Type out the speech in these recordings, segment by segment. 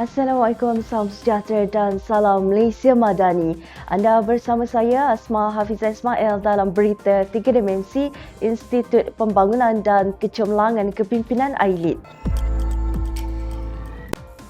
Assalamualaikum, salam sejahtera dan salam Malaysia Madani. Anda bersama saya Asma Hafizah Ismail dalam berita 3 Dimensi Institut Pembangunan dan Kecemerlangan Kepimpinan AILID.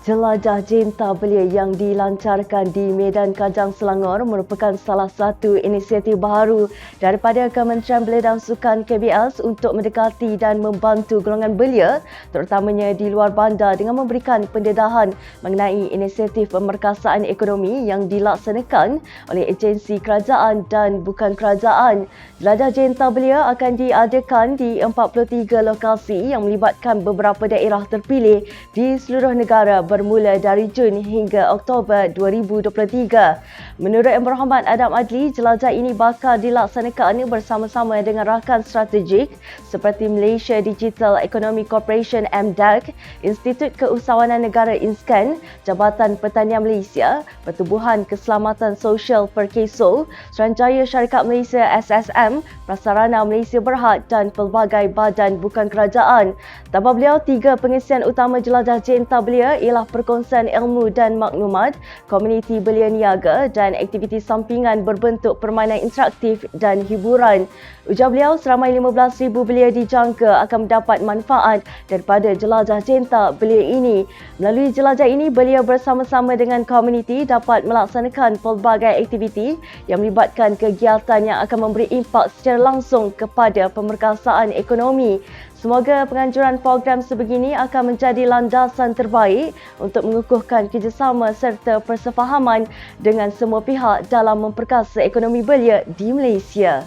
Jelajah Cinta Belia yang dilancarkan di Medan Kajang Selangor merupakan salah satu inisiatif baru daripada Kementerian Belia dan Sukan KBS untuk mendekati dan membantu golongan belia terutamanya di luar bandar dengan memberikan pendedahan mengenai inisiatif pemerkasaan ekonomi yang dilaksanakan oleh agensi kerajaan dan bukan kerajaan. Jelajah Cinta Belia akan diadakan di 43 lokasi yang melibatkan beberapa daerah terpilih di seluruh negara bermula dari Jun hingga Oktober 2023. Menurut Yang Berhormat Adam Adli, jelajah ini bakal dilaksanakan bersama-sama dengan rakan strategik seperti Malaysia Digital Economic Corporation MDEC, Institut Keusahawanan Negara INSCAN, Jabatan Pertanian Malaysia, Pertubuhan Keselamatan Sosial Perkeso, Suruhanjaya Syarikat Malaysia SSM, Prasarana Malaysia Berhad dan pelbagai badan bukan kerajaan. Tambah beliau, 3 pengisian utama jelajah Cinta Belia ialah perkongsian ilmu dan maklumat, komuniti belia niaga dan aktiviti sampingan berbentuk permainan interaktif dan hiburan. Ujar beliau, seramai 15,000 belia dijangka akan mendapat manfaat daripada jelajah Cinta Belia ini. Melalui jelajah ini, belia bersama-sama dengan komuniti dapat melaksanakan pelbagai aktiviti yang melibatkan kegiatan yang akan memberi impak secara langsung kepada pemerkasaan ekonomi. Semoga penganjuran program sebegini akan menjadi landasan terbaik untuk mengukuhkan kerjasama serta persefahaman dengan semua pihak dalam memperkasa ekonomi belia di Malaysia.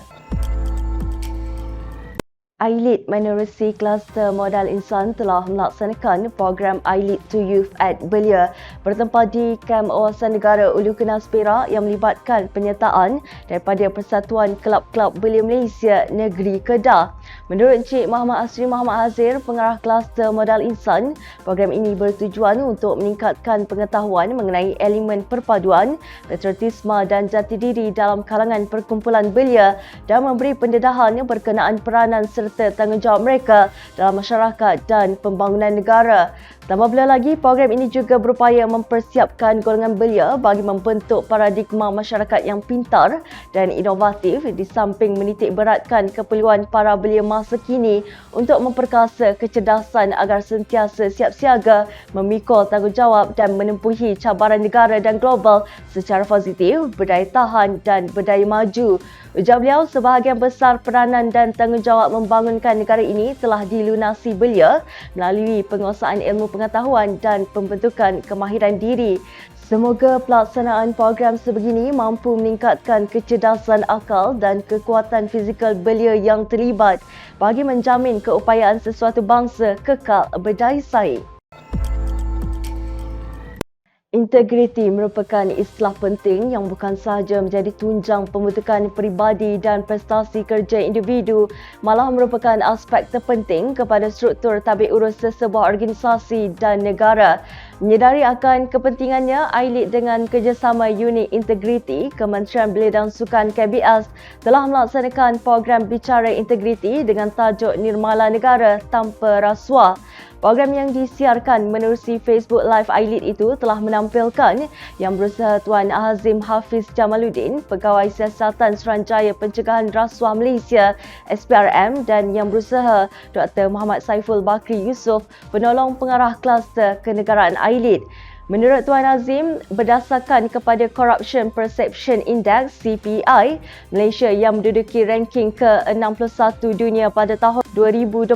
AILID menerusi kluster modal insan telah melaksanakan program AILID to Youth at Belia bertempat di Kem Awasan Negara Ulu Kenas Perak yang melibatkan penyertaan daripada Persatuan Kelab-Kelab Belia Malaysia Negeri Kedah. Menurut Encik Muhammad Asri Muhammad Hazir, pengarah kluster modal insan, program ini bertujuan untuk meningkatkan pengetahuan mengenai elemen perpaduan, patriotisme dan jati diri dalam kalangan perkumpulan belia dan memberi pendedahan berkenaan peranan serta tanggungjawab mereka dalam masyarakat dan pembangunan negara. Tambah beliau lagi, program ini juga berupaya mempersiapkan golongan belia bagi membentuk paradigma masyarakat yang pintar dan inovatif di samping menitik beratkan keperluan para belia masa kini untuk memperkasa kecerdasan agar sentiasa siap siaga, memikul tanggungjawab dan menempuhi cabaran negara dan global secara positif, berdaya tahan dan berdaya maju. Ujar beliau, sebahagian besar peranan dan tanggungjawab membangunkan negara ini telah dilunasi belia melalui penguasaan ilmu pengetahuan dan pembentukan kemahiran diri. Semoga pelaksanaan program sebegini mampu meningkatkan kecerdasan akal dan kekuatan fizikal belia yang terlibat bagi menjamin keupayaan sesuatu bangsa kekal berdaya saing. Integriti merupakan istilah penting yang bukan sahaja menjadi tunjang pembentukan peribadi dan prestasi kerja individu, malah merupakan aspek terpenting kepada struktur tabik urus sesebuah organisasi dan negara. Menyedari akan kepentingannya, AILID dengan kerjasama Unit Integriti Kementerian Belia dan Sukan KBS telah melaksanakan program Bicara Integriti dengan tajuk Nirmala Negara Tanpa Rasuah. Program yang disiarkan menerusi Facebook Live AILID itu telah menampilkan Yang Berusaha Tuan Hazim Hafiz Jamaluddin, Pegawai Siasatan Suruhanjaya Pencegahan Rasuah Malaysia SPRM, dan Yang Berusaha Dr. Muhammad Saiful Bakri Yusof, Penolong Pengarah Kluster Kenegaraan AILID. Menurut Tuan Azim, berdasarkan kepada Corruption Perception Index CPI, Malaysia yang menduduki ranking ke-61 dunia pada tahun 2022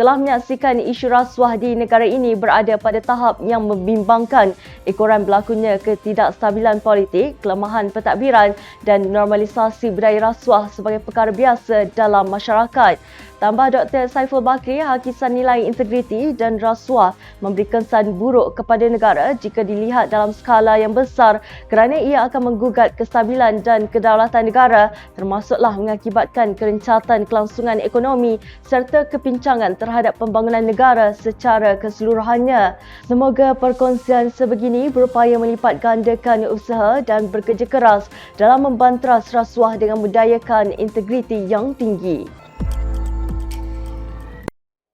telah menyaksikan isu rasuah di negara ini berada pada tahap yang membimbangkan ekoran berlakunya ketidakstabilan politik, kelemahan pentadbiran dan normalisasi budaya rasuah sebagai perkara biasa dalam masyarakat. Tambah Dr. Saiful Bakri, hakisan nilai integriti dan rasuah memberi kesan buruk kepada negara jika dilihat dalam skala yang besar kerana ia akan menggugat kestabilan dan kedaulatan negara, termasuklah mengakibatkan kerencatan kelangsungan ekonomi serta kepincangan terhadap pembangunan negara secara keseluruhannya. Semoga perkongsian sebegini berupaya melipat gandakan usaha dan bekerja keras dalam membantras rasuah dengan membudayakan integriti yang tinggi.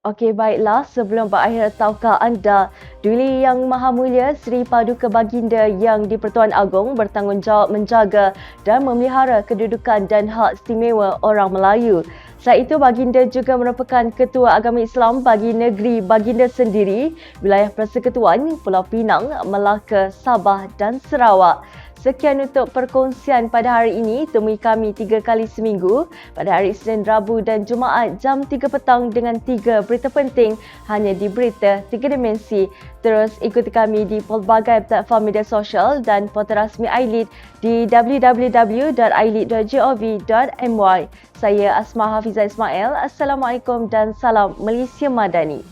Okey, baiklah. Sebelum berakhir, tahukah anda Duli Yang Maha Mulia Seri Paduka Baginda Yang di-Pertuan Agong bertanggungjawab menjaga dan memelihara kedudukan dan hak istimewa orang Melayu. Selain itu, Baginda juga merupakan Ketua Agama Islam bagi negeri Baginda sendiri, wilayah Persekutuan, Pulau Pinang, Melaka, Sabah dan Sarawak. Sekian untuk perkongsian pada hari ini. Temui kami 3 kali seminggu pada hari Isnin, Rabu dan Jumaat jam 3 petang dengan 3 berita penting hanya di Berita 3 Dimensi. Terus ikuti kami di pelbagai platform media sosial dan portal rasmi iLead di www.ilead.gov.my. Saya Asma Hafizah Ismail. Assalamualaikum dan salam Malaysia Madani.